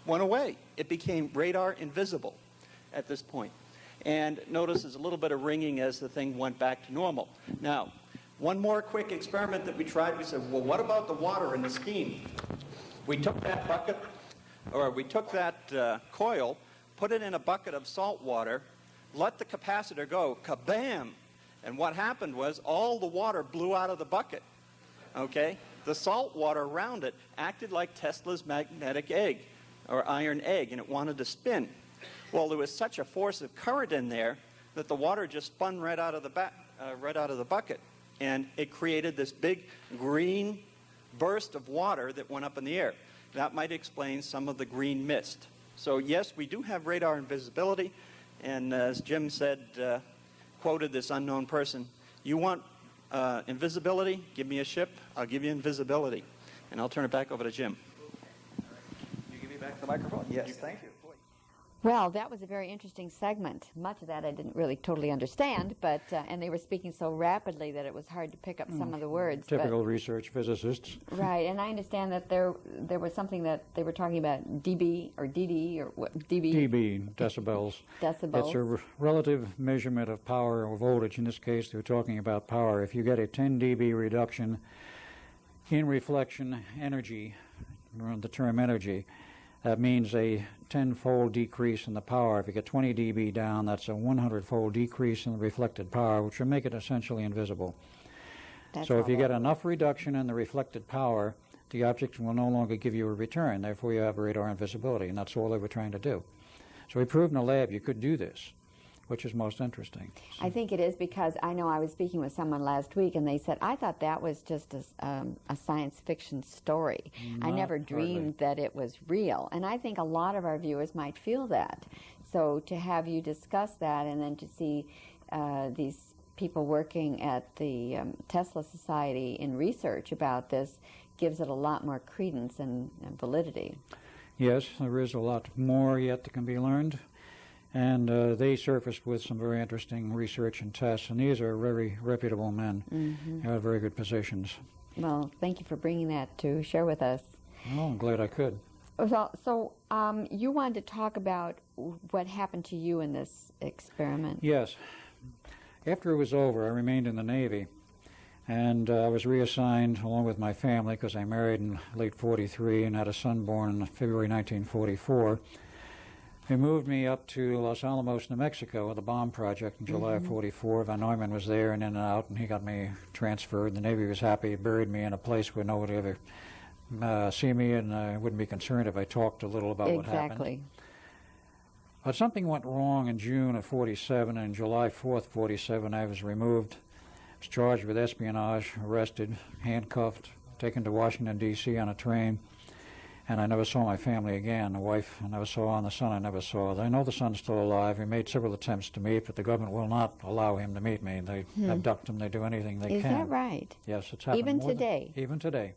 away. It became radar invisible at this point. And notice there's a little bit of ringing as the thing went back to normal. Now, one more quick experiment that we tried, we said, well, what about the water in the steam? We took that bucket, or we took that coil, put it in a bucket of salt water, let the capacitor go, kabam! And what happened was all the water blew out of the bucket, okay? The salt water around it acted like Tesla's magnetic egg, or iron egg, and it wanted to spin. Well, there was such a force of current in there that the water just spun right out of the bucket. And it created this big green burst of water that went up in the air. That might explain some of the green mist. So yes, we do have radar invisibility, and as Jim said, quoted this unknown person, you want invisibility? Give me a ship, I'll give you invisibility. And I'll turn it back over to Jim. You give me back the microphone? Yes, thank you. Well, that was a very interesting segment. Much of that I didn't really totally understand, but and they were speaking so rapidly that it was hard to pick up some of the words. Typical research physicists. Right, and I understand that there was something that they were talking about dB or dD or what dB. dB, decibels. Decibels. It's a relative measurement of power or voltage. In this case, they're talking about power. If you get a 10 dB reduction in reflection energy, the term energy, that means a 10-fold decrease in the power. If you get 20 dB down, that's a 100-fold decrease in the reflected power, which will make it essentially invisible. So if you get enough reduction in the reflected power, the object will no longer give you a return. Therefore, you have radar invisibility, and that's all they were trying to do. So we proved in the lab you could do this, which is most interesting. I think it is because I know I was speaking with someone last week, and they said, I thought that was just a science fiction story. I never dreamed that it was real. And I think a lot of our viewers might feel that. So to have you discuss that and then to see these people working at the Tesla Society in research about this gives it a lot more credence and validity. Yes, there is a lot more yet that can be learned. And they surfaced with some very interesting research and tests, and these are very reputable men. They have very good positions. Well, thank you for bringing that to share with us. Oh, I'm glad I could. So you wanted to talk about what happened to you in this experiment. Yes. After it was over, I remained in the Navy, and I was reassigned along with my family because I married in late 43 and had a son born in February 1944. They moved me up to Los Alamos, New Mexico with a bomb project in July of 44. Von Neumann was there and in and out, and he got me transferred. The Navy was happy. He buried me in a place where nobody would ever see me, and I wouldn't be concerned if I talked a little about what happened. Exactly. But something went wrong in June of 47, and July 4th, 47, I was removed. I was charged with espionage, arrested, handcuffed, taken to Washington, D.C. on a train. And I never saw my family again. The wife I never saw, and the son I never saw. I know the son's still alive. He made several attempts to meet, but the government will not allow him to meet me. They abduct him. They do anything they can. Is that right? Yes, it's happened. Even today? Even today.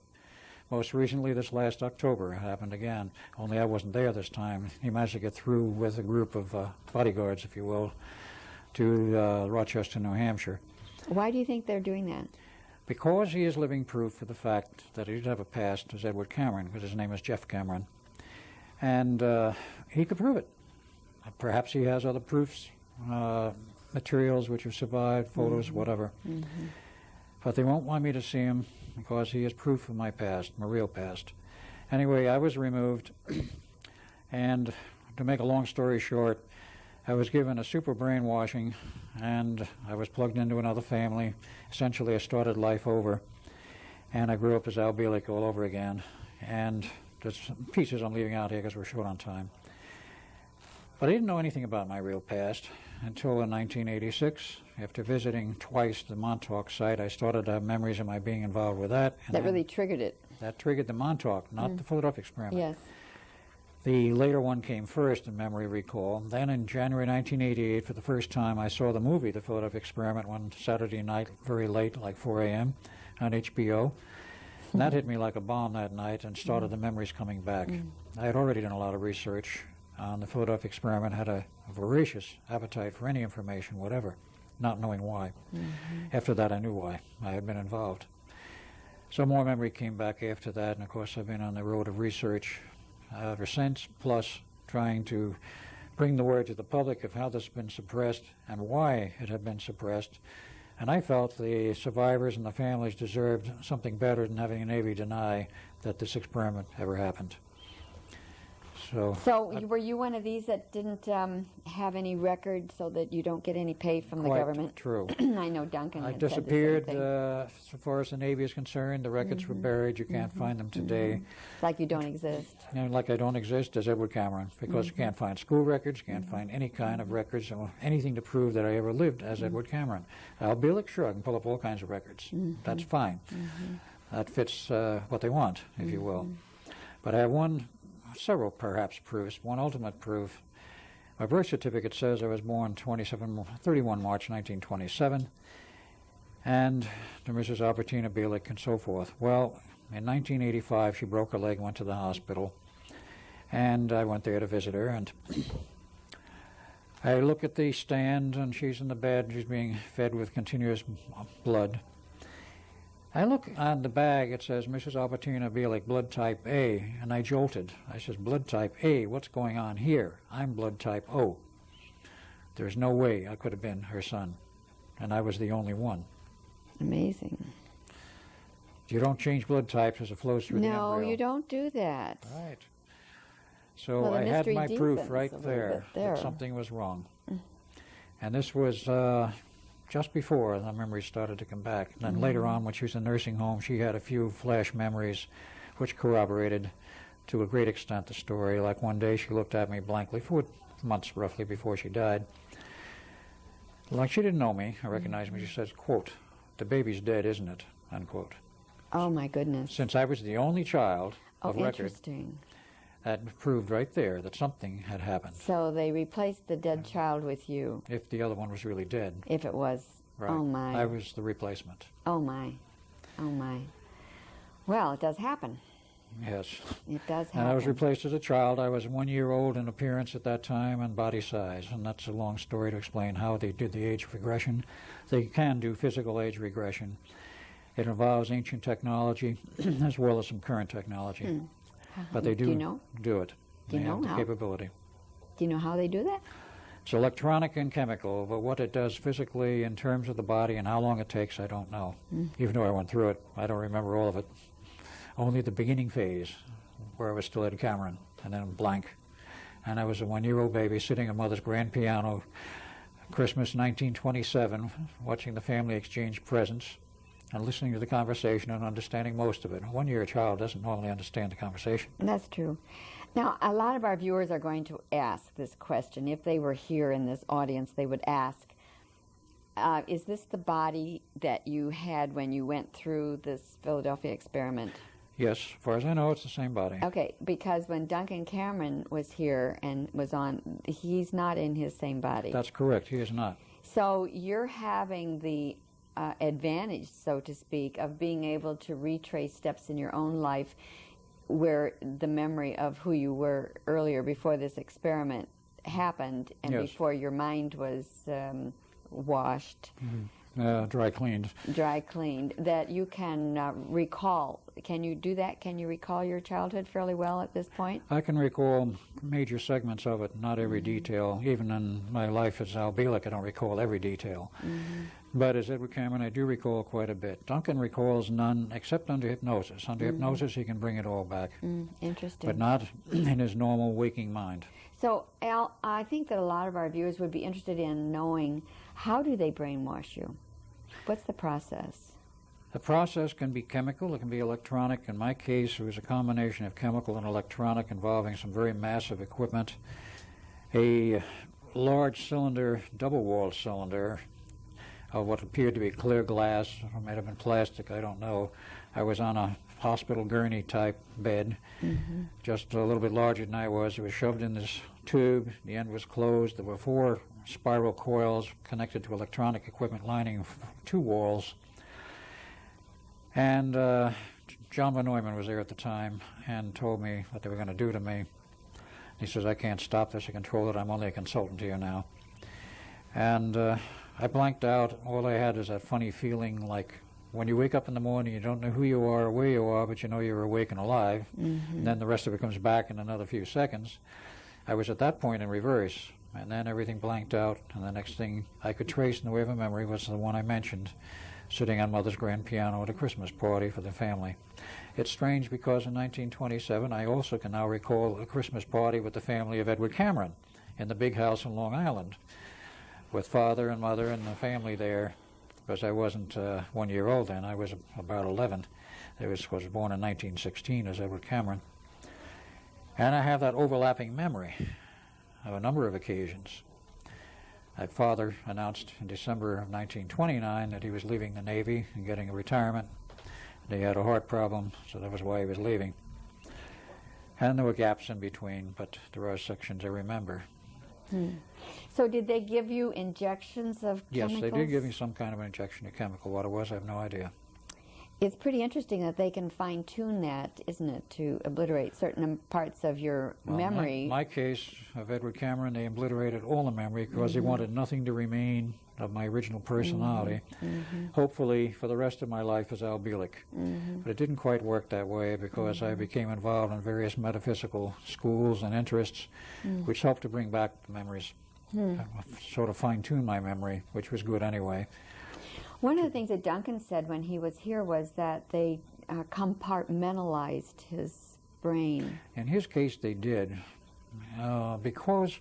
Most recently, this last October, it happened again. Only I wasn't there this time. He managed to get through with a group of bodyguards, if you will, to Rochester, New Hampshire. Why do you think they're doing that? Because he is living proof of the fact that he did have a past as Edward Cameron, because his name is Jeff Cameron. And he could prove it. Perhaps he has other proofs, materials which have survived, photos, whatever. But they won't want me to see him because he is proof of my past, my real past. Anyway, I was removed, and to make a long story short, I was given a super brainwashing, and I was plugged into another family. Essentially, I started life over, and I grew up as Al Bielek all over again. And there's some pieces I'm leaving out here because we're short on time. But I didn't know anything about my real past until in 1986. After visiting twice the Montauk site, I started to have memories of my being involved with that. And That really triggered it. that triggered the Montauk, not the Philadelphia experiment. Yes. The later one came first in memory recall. Then in January 1988, for the first time, I saw the movie, The Philadelphia Experiment, one Saturday night, very late, like 4 a.m. on HBO. And that hit me like a bomb that night and started the memories coming back. I had already done a lot of research on the Philadelphia Experiment, had a voracious appetite for any information, whatever, not knowing why. After that, I knew why. I had been involved. So more memory came back after that, and of course I've been on the road of research ever since, plus trying to bring the word to the public of how this has been suppressed and why it had been suppressed. And I felt the survivors and the families deserved something better than having the Navy deny that this experiment ever happened. So were you one of these that didn't have any record so that you don't get any pay from the government? True. I know Duncan I had disappeared. said the same thing. So far as the Navy is concerned, the records were buried. You can't find them today. It's like you don't exist. And like I don't exist as Edward Cameron, because you can't find school records, you can't find any kind of records or anything to prove that I ever lived as Edward Cameron. Al Bielek, sure, I can pull up all kinds of records. That's fine. That fits what they want, if you will. But I have several perhaps proofs, one ultimate proof. My birth certificate says I was born 31 March 1927, and to Mrs. Albertina Bielek and so forth. Well, in 1985, she broke her leg, went to the hospital, and I went there to visit her, and I look at the stand, and she's in the bed, she's being fed with continuous blood. I look on the bag, it says Mrs. Albertina Bielek, blood type A, and I jolted. I says, blood type A, what's going on here? I'm blood type O. There's no way I could have been her son, and I was the only one. Amazing. You don't change blood types as it flows through the embryo. No, you don't do that. Right. So Well, the I had mystery my proof deepens right a little there bit there. that something was wrong. And this was just before the memories started to come back. And then later on, when she was in nursing home, she had a few flash memories which corroborated to a great extent the story. Like one day she looked at me blankly for months roughly before she died. Like she didn't know me or recognize me. She says, quote, "The baby's dead, isn't it?" Unquote. Oh, my goodness. Since I was the only child of record, interesting. that proved right there that something had happened. So they replaced the dead child with you, If the other one was really dead. if it was. Right. Oh, my. I was the replacement. Oh, my. Oh, my. Well, it does happen. Yes. It does happen. And I was replaced as a child. I was 1 year old in appearance at that time and body size. And that's a long story to explain how they did the age regression. They can do physical age regression. It involves ancient technology as well as some current technology. But they do you know? do it. Do you They have know the how? capability. Do you know how they do that? It's electronic and chemical, but what it does physically in terms of the body and how long it takes, I don't know. Even though I went through it, I don't remember all of it. Only the beginning phase, where I was still Ed Cameron, and then blank. And I was a 1 year old baby sitting at Mother's grand piano, Christmas 1927, watching the family exchange presents and listening to the conversation and understanding most of it. A 1 year child doesn't normally understand the conversation. That's true. Now, a lot of our viewers are going to ask this question. If they were here in this audience, they would ask, is this the body that you had when you went through this Philadelphia experiment? Yes, as far as I know, it's the same body. Okay, because when Duncan Cameron was here and was on, he's not in his same body. That's correct. He is not. So you're having the advantage, so to speak, of being able to retrace steps in your own life where the memory of who you were earlier before this experiment happened and Yes. before your mind was washed, Dry cleaned. dry cleaned, that you can recall. Can you do that? Can you recall your childhood fairly well at this point? I can recall major segments of it, not every detail. Even in my life as Al Bielek, I don't recall every detail. But as Edward Cameron, I do recall quite a bit. Duncan recalls none except under hypnosis. Under hypnosis, he can bring it all back, Interesting. but not in his normal waking mind. So, Al, I think that a lot of our viewers would be interested in knowing, how do they brainwash you? What's the process? The process can be chemical, it can be electronic. In my case, it was a combination of chemical and electronic involving some very massive equipment. a large cylinder, double-walled cylinder of what appeared to be clear glass, or might have been plastic, I don't know. I was on a hospital gurney-type bed, just a little bit larger than I was. It was shoved in this tube. The end was closed. There were 4 spiral coils connected to electronic equipment lining 2 walls. And John von Neumann was there at the time and told me what they were going to do to me. He says, I can't stop this or control it. I'm only a consultant here now. And I blanked out. All I had is that funny feeling like when you wake up in the morning, you don't know who you are or where you are, but you know you're awake and alive. And then the rest of it comes back in another few seconds. I was at that point in reverse. And then everything blanked out. And the next thing I could trace in the way of a memory was the one I mentioned, sitting on Mother's grand piano at a Christmas party for the family. It's strange because in 1927, I also can now recall a Christmas party with the family of Edward Cameron in the big house in Long Island, with father and mother and the family there, because I wasn't 1 year old then. I was about 11. I was born in 1916 as Edward Cameron. And I have that overlapping memory of a number of occasions. My father announced in December of 1929 that he was leaving the Navy and getting a retirement. He had a heart problem, so that was why he was leaving. And there were gaps in between, but there are sections I remember. So did they give you injections of chemicals? Yes, they did give me some kind of an injection of chemical. What it was, I have no idea. It's pretty interesting that they can fine-tune that, isn't it, to obliterate certain parts of your memory. In my case of Edward Cameron, they obliterated all the memory because they wanted nothing to remain of my original personality, hopefully for the rest of my life as Al Bielek. But it didn't quite work that way because I became involved in various metaphysical schools and interests, which helped to bring back the memories, sort of fine-tune my memory, which was good anyway. One of the things that Duncan said when he was here was that they compartmentalized his brain. In his case, they did, because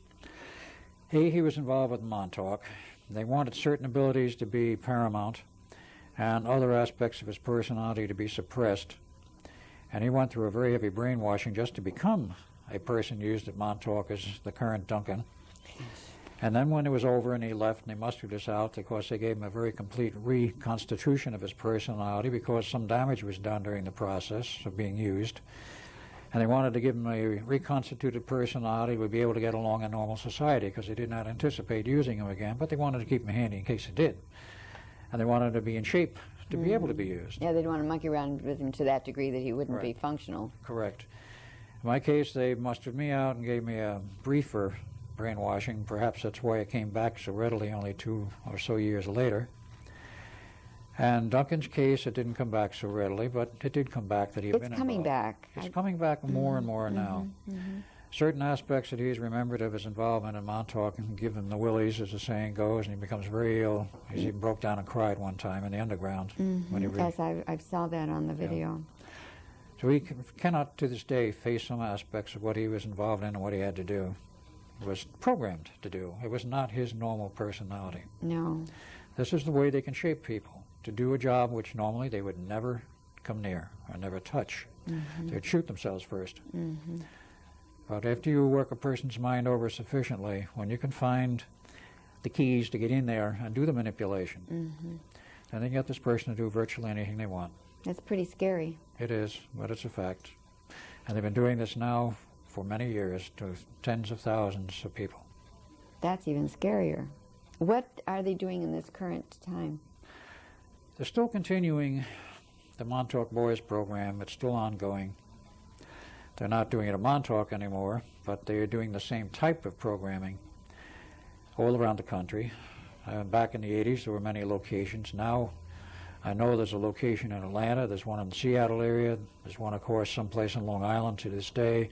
he was involved with Montauk. They wanted certain abilities to be paramount and other aspects of his personality to be suppressed. And he went through a very heavy brainwashing just to become a person used at Montauk as the current Duncan. And then when it was over and he left and they mustered us out, of course they gave him a very complete reconstitution of his personality because some damage was done during the process of being used. And they wanted to give him a reconstituted personality would be able to get along in normal society because they did not anticipate using him again, but they wanted to keep him handy in case it did. And they wanted him to be in shape to be able to be used. Yeah, they'd want to monkey around with him to that degree that he wouldn't be functional. Correct. In my case, they mustered me out and gave me a briefer brainwashing. Perhaps that's why it came back so readily only 2 or so years later. And Duncan's case, it didn't come back so readily, but it did come back that he had been involved. It's coming back. It's coming back more and more now. Certain aspects that he's remembered of his involvement in Montauk and give him the willies, as the saying goes, and he becomes very ill. He broke down and cried one time in the underground. When he Yes, I saw that on the video. So he cannot, to this day, face some aspects of what he was involved in and what he had to do. It was programmed to do. It was not his normal personality. No. This is the way they can shape people to do a job which normally they would never come near or never touch. They'd shoot themselves first. But after you work a person's mind over sufficiently, when you can find the keys to get in there and do the manipulation, then they get this person to do virtually anything they want. That's pretty scary. It is, but it's a fact. And they've been doing this now for many years to tens of thousands of people. That's even scarier. What are they doing in this current time? They're still continuing the Montauk Boys program. It's still ongoing. They're not doing it at Montauk anymore, but they're doing the same type of programming all around the country. Back in the 80s, there were many locations. Now, I know there's a location in Atlanta. There's one in the Seattle area. There's one, of course, someplace in Long Island to this day.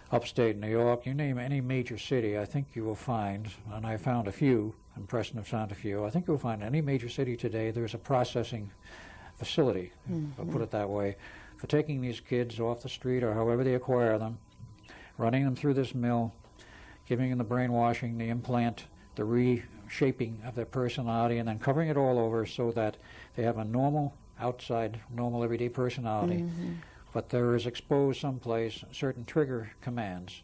Upstate New York, you name any major city, I think you will find, and I found a few, and Preston have found a few, I think you'll find any major city today there's a processing facility, I'll put it that way, for taking these kids off the street or however they acquire them, running them through this mill, giving them the brainwashing, the implant, the reshaping of their personality, and then covering it all over so that they have a normal, outside, normal, everyday personality. But there is exposed someplace certain trigger commands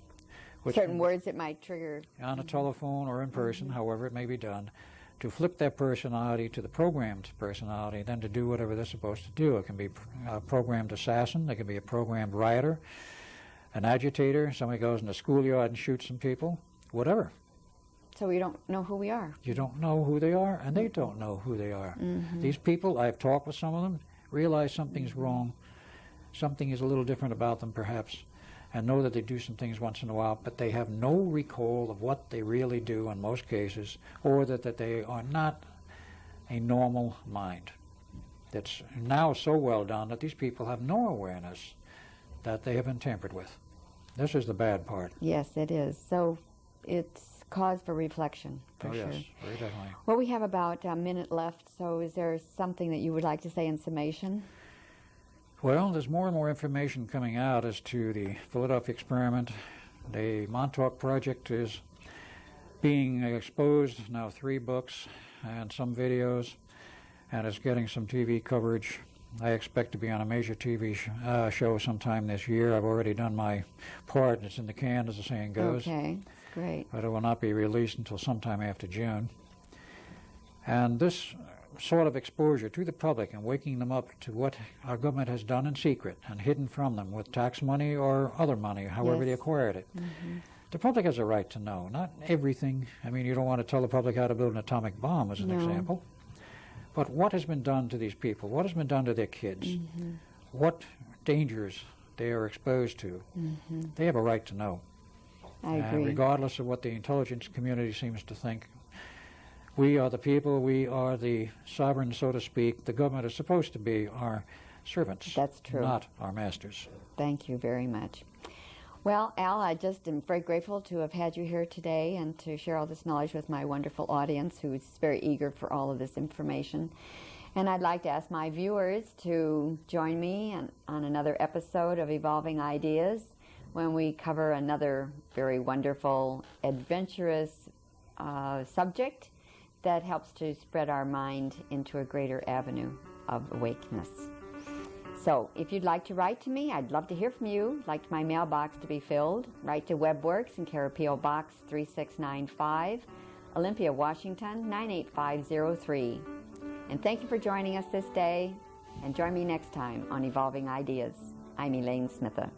Certain words that might trigger. On a telephone or in person, however it may be done, to flip their personality to the programmed personality, then to do whatever they're supposed to do. It can be a programmed assassin, it can be a programmed rioter, an agitator, somebody goes in the schoolyard and shoots some people, whatever. So we don't know who we are. You don't know who they are, and they don't know who they are. These people, I've talked with some of them, realize something's wrong, something is a little different about them perhaps, and know that they do some things once in a while, but they have no recall of what they really do in most cases, or that they are not a normal mind. That's now so well done that these people have no awareness that they have been tampered with. This is the bad part. Yes, it is. So it's cause for reflection, for Oh sure. yes, very definitely. Well, we have about a minute left, so is there something that you would like to say in summation? Well, there's more and more information coming out as to the Philadelphia experiment. The Montauk Project is being exposed, now 3 books and some videos, and it's getting some TV coverage. I expect to be on a major TV show sometime this year. I've already done my part. It's in the can, as the saying goes. Okay, great. But it will not be released until sometime after June. And this sort of exposure to the public and waking them up to what our government has done in secret and hidden from them with tax money or other money, however they acquired it. The public has a right to know, not everything. I mean, you don't want to tell the public how to build an atomic bomb, as an example. But what has been done to these people? What has been done to their kids? What dangers they are exposed to? They have a right to know. I agree. Regardless of what the intelligence community seems to think, we are the people, we are the sovereign, so to speak. The government is supposed to be our servants. That's true. Not our masters. Thank you very much. Well, Al, I just am very grateful to have had you here today and to share all this knowledge with my wonderful audience who is very eager for all of this information. And I'd like to ask my viewers to join me on another episode of Evolving Ideas when we cover another very wonderful, adventurous subject that helps to spread our mind into a greater avenue of awakeness. So if you'd like to write to me, I'd love to hear from you. I'd like my mailbox to be filled. Write to WebWorks in care of P.O. Box 3695, Olympia, Washington 98503. And thank you for joining us this day, and join me next time on Evolving Ideas. I'm Elaine Smitha.